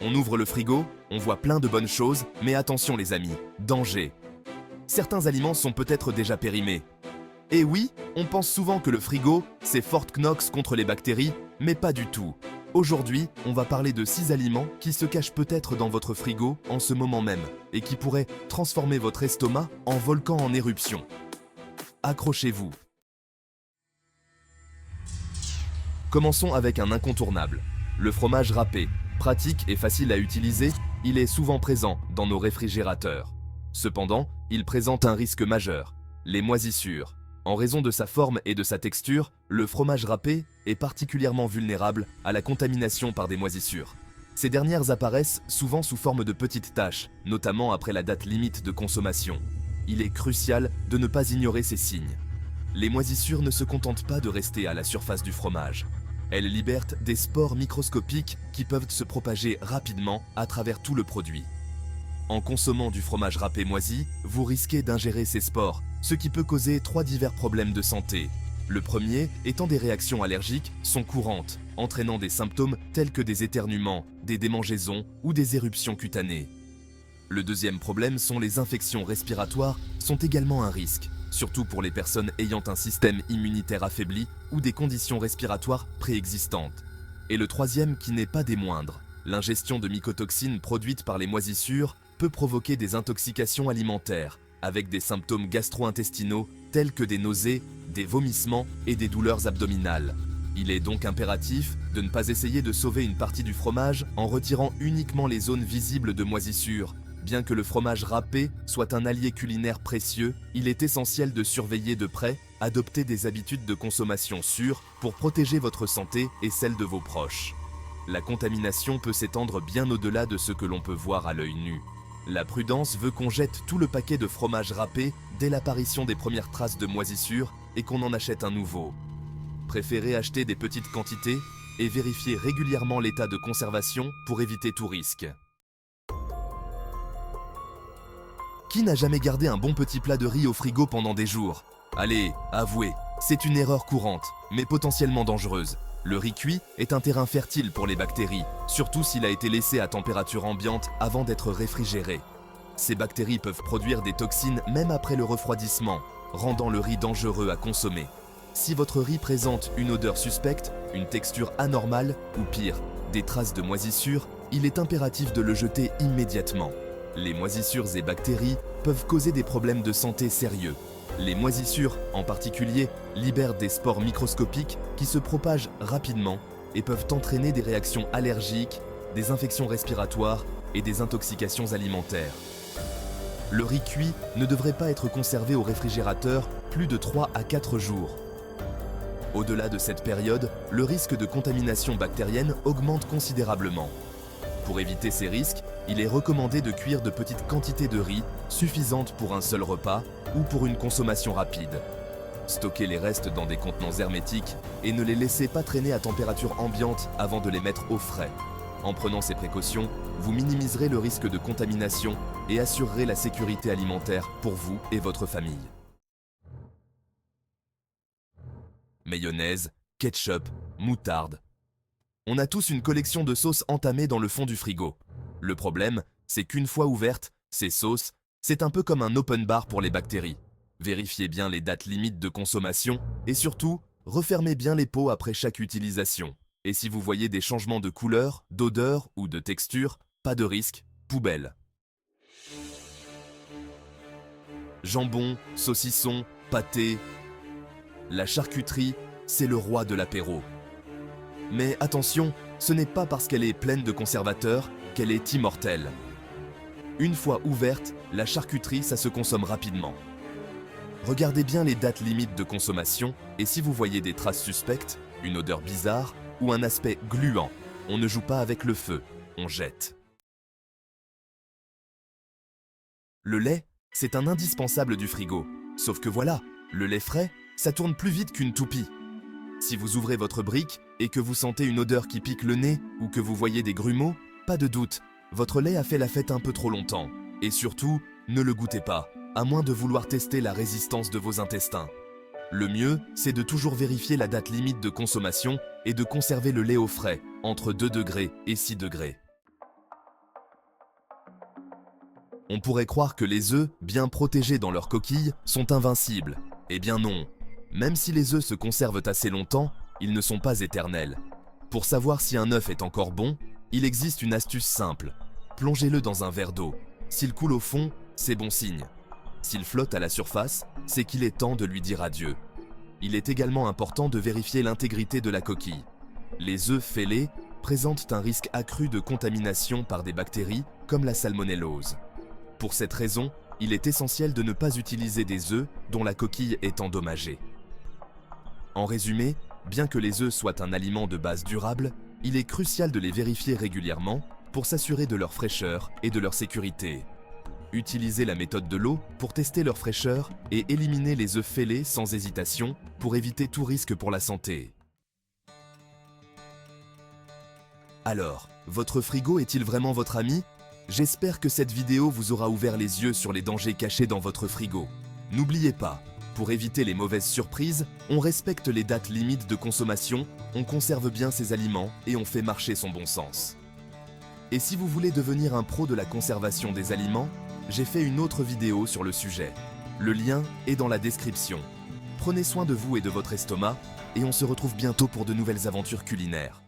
On ouvre le frigo, on voit plein de bonnes choses, mais attention les amis, danger. Certains aliments sont peut-être déjà périmés. Et oui, on pense souvent que le frigo, c'est Fort Knox contre les bactéries, mais pas du tout. Aujourd'hui, on va parler de 6 aliments qui se cachent peut-être dans votre frigo en ce moment même et qui pourraient transformer votre estomac en volcan en éruption. Accrochez-vous. Commençons avec un incontournable, le fromage râpé. Pratique et facile à utiliser, il est souvent présent dans nos réfrigérateurs. Cependant, il présente un risque majeur, les moisissures. En raison de sa forme et de sa texture, le fromage râpé est particulièrement vulnérable à la contamination par des moisissures. Ces dernières apparaissent souvent sous forme de petites taches, notamment après la date limite de consommation. Il est crucial de ne pas ignorer ces signes. Les moisissures ne se contentent pas de rester à la surface du fromage. Elles libèrent des spores microscopiques qui peuvent se propager rapidement à travers tout le produit. En consommant du fromage râpé moisi, vous risquez d'ingérer ces spores, ce qui peut causer 3 divers problèmes de santé. Le premier étant des réactions allergiques sont courantes, entraînant des symptômes tels que des éternuements, des démangeaisons ou des éruptions cutanées. Le deuxième problème sont les infections respiratoires sont également un risque, surtout pour les personnes ayant un système immunitaire affaibli ou des conditions respiratoires préexistantes. Et le troisième qui n'est pas des moindres, l'ingestion de mycotoxines produites par les moisissures peut provoquer des intoxications alimentaires, avec des symptômes gastro-intestinaux tels que des nausées, des vomissements et des douleurs abdominales. Il est donc impératif de ne pas essayer de sauver une partie du fromage en retirant uniquement les zones visibles de moisissures. Bien que le fromage râpé soit un allié culinaire précieux, il est essentiel de surveiller de près, adopter des habitudes de consommation sûres pour protéger votre santé et celle de vos proches. La contamination peut s'étendre bien au-delà de ce que l'on peut voir à l'œil nu. La prudence veut qu'on jette tout le paquet de fromage râpé dès l'apparition des premières traces de moisissure et qu'on en achète un nouveau. Préférez acheter des petites quantités et vérifier régulièrement l'état de conservation pour éviter tout risque. Qui n'a jamais gardé un bon petit plat de riz au frigo pendant des jours? Allez, avouez, c'est une erreur courante, mais potentiellement dangereuse. Le riz cuit est un terrain fertile pour les bactéries, surtout s'il a été laissé à température ambiante avant d'être réfrigéré. Ces bactéries peuvent produire des toxines même après le refroidissement, rendant le riz dangereux à consommer. Si votre riz présente une odeur suspecte, une texture anormale ou pire, des traces de moisissure, il est impératif de le jeter immédiatement. Les moisissures et bactéries peuvent causer des problèmes de santé sérieux. Les moisissures, en particulier, libèrent des spores microscopiques qui se propagent rapidement et peuvent entraîner des réactions allergiques, des infections respiratoires et des intoxications alimentaires. Le riz cuit ne devrait pas être conservé au réfrigérateur plus de 3 à 4 jours. Au-delà de cette période, le risque de contamination bactérienne augmente considérablement. Pour éviter ces risques, il est recommandé de cuire de petites quantités de riz, suffisantes pour un seul repas ou pour une consommation rapide. Stockez les restes dans des contenants hermétiques et ne les laissez pas traîner à température ambiante avant de les mettre au frais. En prenant ces précautions, vous minimiserez le risque de contamination et assurerez la sécurité alimentaire pour vous et votre famille. Mayonnaise, ketchup, moutarde. On a tous une collection de sauces entamées dans le fond du frigo. Le problème, c'est qu'une fois ouvertes, ces sauces, c'est un peu comme un open bar pour les bactéries. Vérifiez bien les dates limites de consommation et surtout, refermez bien les pots après chaque utilisation. Et si vous voyez des changements de couleur, d'odeur ou de texture, pas de risque, poubelle. Jambon, saucisson, pâté. La charcuterie, c'est le roi de l'apéro. Mais attention, ce n'est pas parce qu'elle est pleine de conservateurs qu'elle est immortelle. Une fois ouverte, la charcuterie, ça se consomme rapidement. Regardez bien les dates limites de consommation et si vous voyez des traces suspectes, une odeur bizarre ou un aspect gluant, on ne joue pas avec le feu, on jette. Le lait, c'est un indispensable du frigo. Sauf que voilà, le lait frais, ça tourne plus vite qu'une toupie. Si vous ouvrez votre brique et que vous sentez une odeur qui pique le nez ou que vous voyez des grumeaux, pas de doute, votre lait a fait la fête un peu trop longtemps. Et surtout, ne le goûtez pas, à moins de vouloir tester la résistance de vos intestins. Le mieux, c'est de toujours vérifier la date limite de consommation et de conserver le lait au frais, entre 2 degrés et 6 degrés. On pourrait croire que les œufs, bien protégés dans leur coquille, sont invincibles. Eh bien non. Même si les œufs se conservent assez longtemps, ils ne sont pas éternels. Pour savoir si un œuf est encore bon, il existe une astuce simple. Plongez-le dans un verre d'eau. S'il coule au fond, c'est bon signe. S'il flotte à la surface, c'est qu'il est temps de lui dire adieu. Il est également important de vérifier l'intégrité de la coquille. Les œufs fêlés présentent un risque accru de contamination par des bactéries comme la salmonellose. Pour cette raison, il est essentiel de ne pas utiliser des œufs dont la coquille est endommagée. En résumé, bien que les œufs soient un aliment de base durable, il est crucial de les vérifier régulièrement pour s'assurer de leur fraîcheur et de leur sécurité. Utilisez la méthode de l'eau pour tester leur fraîcheur et éliminer les œufs fêlés sans hésitation pour éviter tout risque pour la santé. Alors, votre frigo est-il vraiment votre ami ? J'espère que cette vidéo vous aura ouvert les yeux sur les dangers cachés dans votre frigo. N'oubliez pas, pour éviter les mauvaises surprises, on respecte les dates limites de consommation, on conserve bien ses aliments et on fait marcher son bon sens. Et si vous voulez devenir un pro de la conservation des aliments, j'ai fait une autre vidéo sur le sujet. Le lien est dans la description. Prenez soin de vous et de votre estomac, et on se retrouve bientôt pour de nouvelles aventures culinaires.